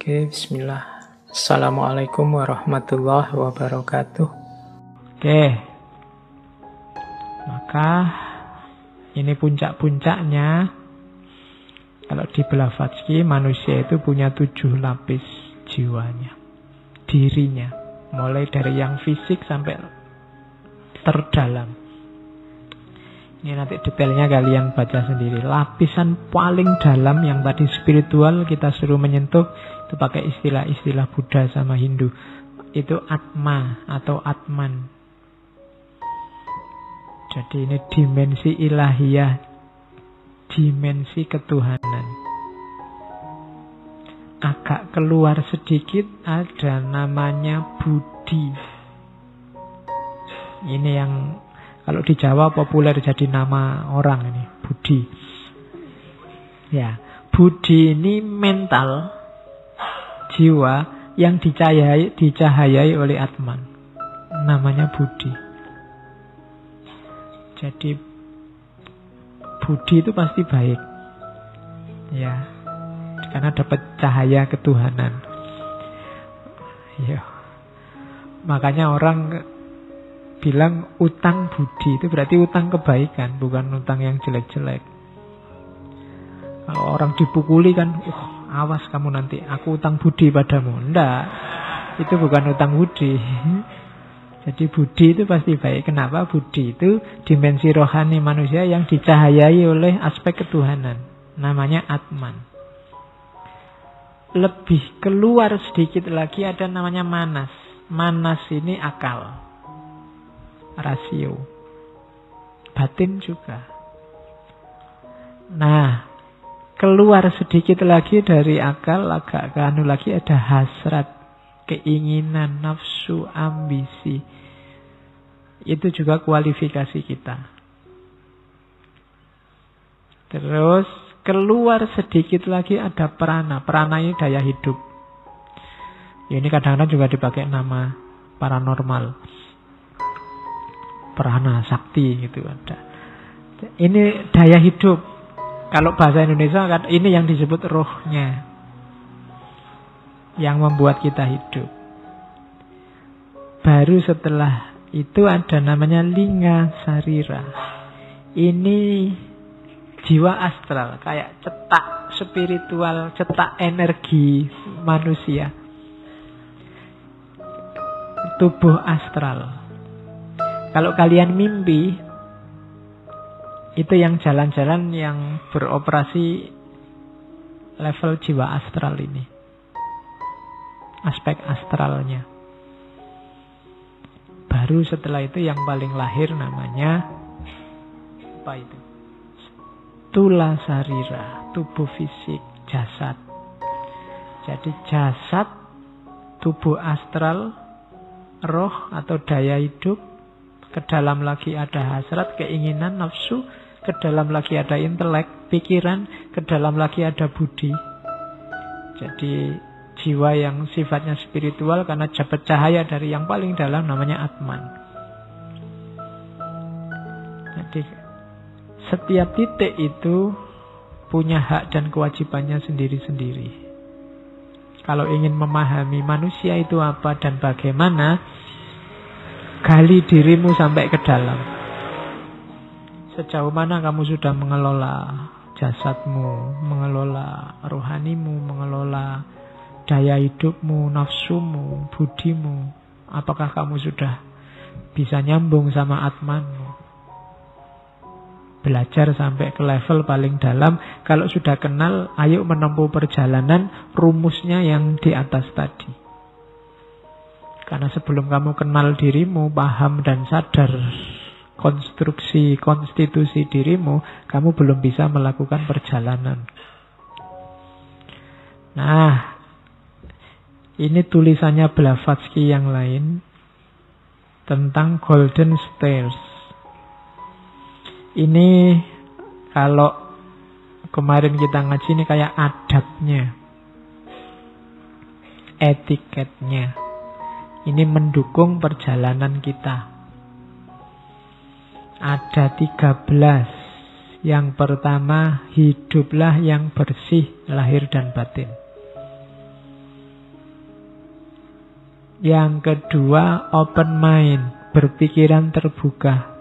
Oke, bismillah. Assalamualaikum warahmatullahi wabarakatuh. Oke. Maka ini puncak-puncaknya. Kalau di Blavatsky, manusia itu punya 7 lapis jiwanya, dirinya. Mulai dari yang fisik sampai terdalam. Ini nanti detailnya kalian baca sendiri. Lapisan paling dalam yang tadi spiritual kita suruh menyentuh, itu pakai istilah-istilah Buddha sama Hindu. Itu Atma atau Atman. Jadi ini dimensi ilahiyah, dimensi ketuhanan. Agak keluar sedikit ada namanya Budi. Ini yang kalau di Jawa populer jadi nama orang ini, Budi. Ya, Budi ini mental, jiwa yang dicahayai oleh Atman. Namanya Budi. Jadi Budi itu pasti baik. Ya, karena dapat cahaya ketuhanan. Ya. Makanya orang bilang utang budi itu berarti utang kebaikan, bukan utang yang jelek-jelek. Kalau orang dipukuli kan, awas kamu nanti, aku utang budi padamu. Enggak, itu bukan utang budi. Jadi budi itu pasti baik. Kenapa? Budi itu dimensi rohani manusia yang dicahayai oleh aspek ketuhanan. Namanya Atman. Lebih keluar sedikit lagi ada namanya manas. Manas ini akal, rasio, batin juga. Nah, keluar sedikit lagi dari akal, agak ke anu lagi ada hasrat, keinginan, nafsu, ambisi. Itu juga kualifikasi kita. Terus keluar sedikit lagi ada prana. Prana ini daya hidup. Ini kadang-kadang juga dipakai nama paranormal. Prana, sakti gitu ada. Ini daya hidup. Kalau bahasa Indonesia ini yang disebut rohnya, yang membuat kita hidup. Baru setelah itu ada namanya linga sarira. Ini jiwa astral, kayak cetak spiritual, cetak energi manusia. Tubuh astral. Kalau kalian mimpi, itu yang jalan-jalan yang beroperasi level jiwa astral ini. Aspek astralnya. Baru setelah itu yang paling lahir namanya apa itu? Tula sarira, tubuh fisik, jasad. Jadi jasad, tubuh astral, roh atau daya hidup. Ke dalam lagi ada hasrat, keinginan, nafsu. Ke dalam lagi ada intelek, pikiran. Ke dalam lagi ada budi. Jadi jiwa yang sifatnya spiritual karena dapat cahaya dari yang paling dalam namanya Atman. Jadi setiap titik itu punya hak dan kewajibannya sendiri-sendiri. Kalau ingin memahami manusia itu apa dan bagaimana, gali dirimu sampai ke dalam. Sejauh mana kamu sudah mengelola jasadmu, mengelola rohanimu, mengelola daya hidupmu, nafsumu, budimu. Apakah kamu sudah bisa nyambung sama Atmanmu? Belajar sampai ke level paling dalam. Kalau sudah kenal, ayo menempuh perjalanan rumusnya yang di atas tadi. Karena sebelum kamu kenal dirimu, paham dan sadar konstruksi, konstitusi dirimu, kamu belum bisa melakukan perjalanan. Nah, ini tulisannya Blavatsky yang lain tentang Golden Stairs. Ini kalau kemarin kita ngaji ini kayak adabnya, etiketnya. Ini mendukung perjalanan kita. Ada 13. Yang pertama, hiduplah yang bersih lahir dan batin. Yang kedua, open mind, berpikiran terbuka.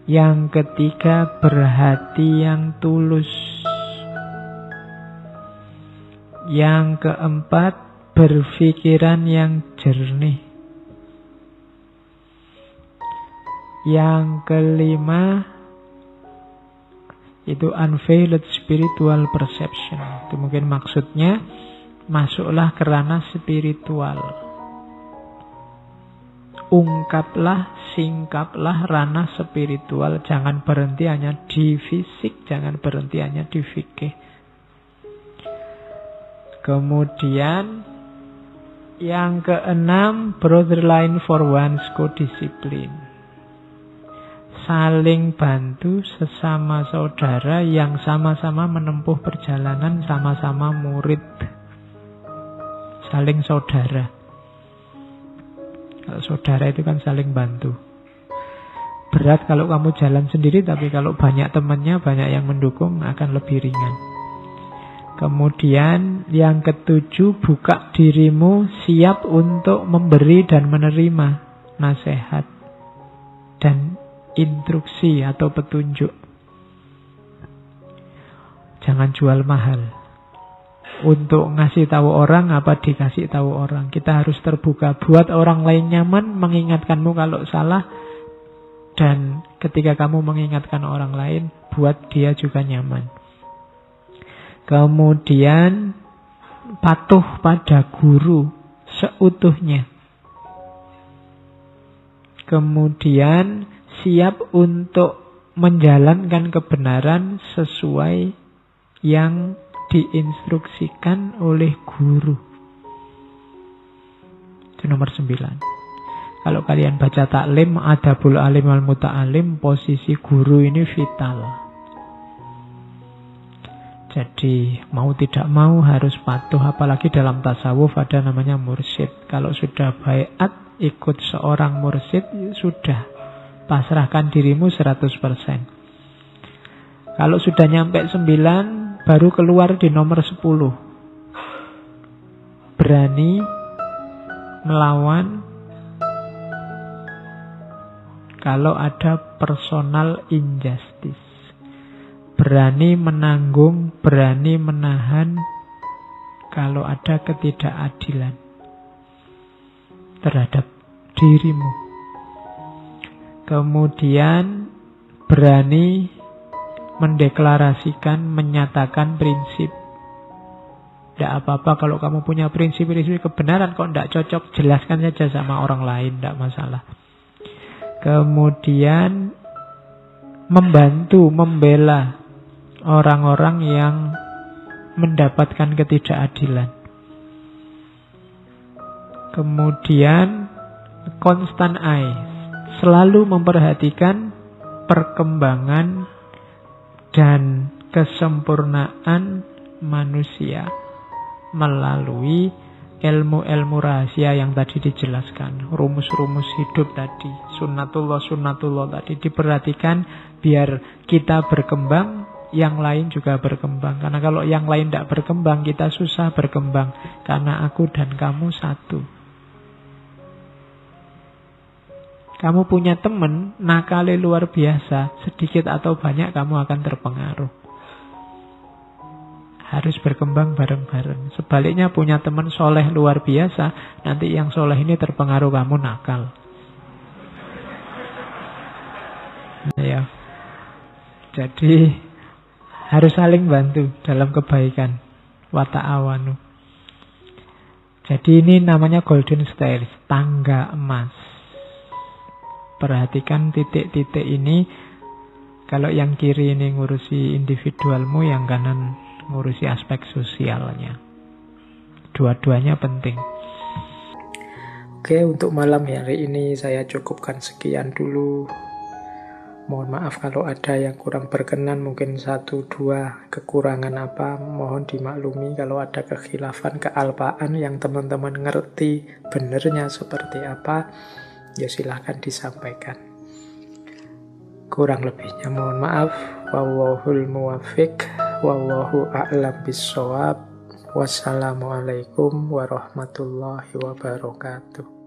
Yang ketiga, berhati yang tulus. Yang keempat, berpikiran yang jernih. Yang kelima, itu unveiled spiritual perception. Itu mungkin maksudnya, masuklah ke ranah spiritual. Ungkaplah, singkaplah ranah spiritual. Jangan berhenti hanya di fisik, jangan berhenti hanya di fikih. Kemudian yang keenam, brotherly for one's co-discipline. Saling bantu sesama saudara yang sama-sama menempuh perjalanan, sama-sama murid. Saling saudara. Kalau saudara itu kan saling bantu. Berat kalau kamu jalan sendiri, tapi kalau banyak temannya, banyak yang mendukung, akan lebih ringan. Kemudian yang ketujuh, buka dirimu siap untuk memberi dan menerima nasihat dan instruksi atau petunjuk. Jangan jual mahal. Untuk ngasih tahu orang apa dikasih tahu orang. Kita harus terbuka. Buat orang lain nyaman, mengingatkanmu kalau salah. Dan ketika kamu mengingatkan orang lain, buat dia juga nyaman. Kemudian patuh pada guru seutuhnya. Kemudian siap untuk menjalankan kebenaran sesuai yang diinstruksikan oleh guru. Itu nomor 9. Kalau kalian baca taklim, adabul alim wal muta'alim, posisi guru ini vital. Jadi mau tidak mau harus patuh, apalagi dalam tasawuf ada namanya mursyid. Kalau sudah baiat ikut seorang mursyid, sudah pasrahkan dirimu 100%. Kalau sudah nyampe 9, baru keluar di nomor 10. Berani melawan kalau ada personal injustice. Berani menanggung, berani menahan kalau ada ketidakadilan terhadap dirimu. Kemudian berani mendeklarasikan, menyatakan prinsip. Tidak apa-apa kalau kamu punya prinsip-prinsip kebenaran, kok tidak cocok, jelaskan saja sama orang lain, tidak masalah. Kemudian membantu, membela orang-orang yang mendapatkan ketidakadilan. Kemudian constant eye, selalu memperhatikan perkembangan dan kesempurnaan manusia melalui ilmu-ilmu rahasia yang tadi dijelaskan, rumus-rumus hidup tadi, sunnatullah tadi diperhatikan biar kita berkembang, yang lain juga berkembang. Karena kalau yang lain tidak berkembang, kita susah berkembang, karena aku dan kamu satu. Kamu punya teman nakal luar biasa, sedikit atau banyak kamu akan terpengaruh. Harus berkembang bareng-bareng. Sebaliknya punya teman soleh luar biasa, nanti yang soleh ini terpengaruh kamu nakal. Ya. Jadi harus saling bantu dalam kebaikan. Wa ta'awanu. Jadi ini namanya golden stairs, tangga emas. Perhatikan titik-titik ini. Kalau yang kiri ini ngurusi individualmu, yang kanan ngurusi aspek sosialnya. Dua-duanya penting. Oke, untuk malam hari ini saya cukupkan sekian dulu. Mohon maaf kalau ada yang kurang berkenan, mungkin 1-2 kekurangan apa, mohon dimaklumi. Kalau ada kekhilafan, kealpaan yang teman-teman ngerti benernya seperti apa, ya silahkan disampaikan. Kurang lebihnya mohon maaf. Wallahul muwaffiq, wallahu a'lam bissawab. Wassalamualaikum warahmatullahi wabarakatuh.